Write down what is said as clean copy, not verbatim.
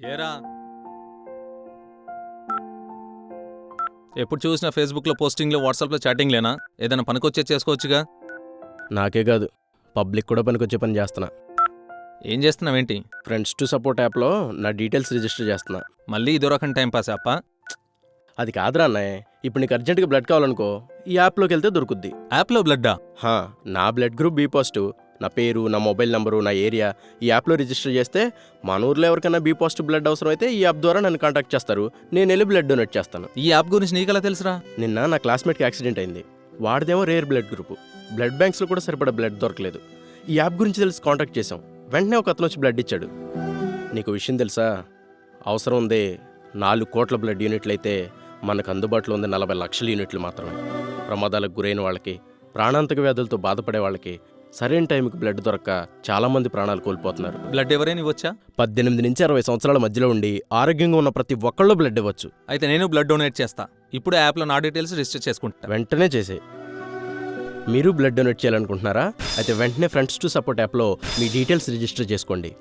ఏరా ఎప్పుడు చూసినా ఫేస్బుక్లో పోస్టింగ్లు వాట్సాప్లో చాటింగ్లేనా? ఏదైనా పనికొచ్చే చేసుకోవచ్చుగా. నాకే కాదు, పబ్లిక్ కూడా పనికొచ్చే పని చేస్తున్నా. ఏం చేస్తున్నావేంటి? ఫ్రెండ్స్ టు సపోర్ట్ యాప్లో నా డీటెయిల్స్ రిజిస్టర్ చేస్తున్నా. మళ్ళీ ఇదో రకం టైంపాస్ అప్ప. అది కాదురా అన్నయ్య, ఇప్పుడు నీకు అర్జెంటుగా బ్లడ్ కావాలనుకో, ఈ యాప్లోకి వెళ్తే దొరుకుద్ది. యాప్లో బ్లడ్డా? నా బ్లడ్ గ్రూప్ బి పాజిటివ్, నా పేరు, నా మొబైల్ నంబరు, నా ఏరియా ఈ యాప్లో రిజిస్టర్ చేస్తే మన ఊర్లో ఎవరికైనా బి పాజిటివ్ బ్లడ్ అవసరం అయితే ఈ యాప్ ద్వారా నన్ను కాంటాక్ట్ చేస్తారు. నేను వెళ్ళి బ్లడ్ డొనేట్ చేస్తాను. ఈ యాప్ గురించి నీకెలా తెలుసురా? నిన్న నా క్లాస్మేట్కి యాక్సిడెంట్ అయింది. వాడిదేమో రేర్ బ్లడ్ గ్రూప్. బ్లడ్ బ్యాంక్స్లో కూడా సరిపడా బ్లడ్ దొరకలేదు. ఈ యాప్ గురించి తెలిసి కాంటాక్ట్ చేసాం. వెంటనే ఒక అతను వచ్చి బ్లడ్ ఇచ్చాడు. నీకు విషయం తెలుసా? అవసరం ఉంది 4 కోట్ల బ్లడ్ యూనిట్లు అయితే మనకు అందుబాటులో ఉంది 40 లక్షల యూనిట్లు మాత్రమే. ప్రమాదాలకు గురైన వాళ్ళకి, ప్రాణాంతక వ్యాధులతో బాధపడే వాళ్ళకి సరైన టైంకి బ్లడ్ దొరక్క చాలామంది ప్రాణాలు కోల్పోతున్నారు. బ్లడ్ ఎవరైనా ఇవ్వచ్చా? 18 నుంచి 60 సంవత్సరాల మధ్యలో ఉండి ఆరోగ్యంగా ఉన్న ప్రతి ఒక్కళ్ళు బ్లడ్ ఇవ్వచ్చు. అయితే నేను బ్లడ్ డొనేట్ చేస్తా. ఇప్పుడు యాప్లో నా డీటెయిల్స్ రిజిస్టర్ చేసుకుంటా. వెంటనే చేసే. మీరు బ్లడ్ డొనేట్ చేయాలనుకుంటున్నారా? అయితే వెంటనే ఫ్రెండ్స్ టు సపోర్ట్ యాప్లో మీ డీటెయిల్స్ రిజిస్టర్ చేసుకోండి.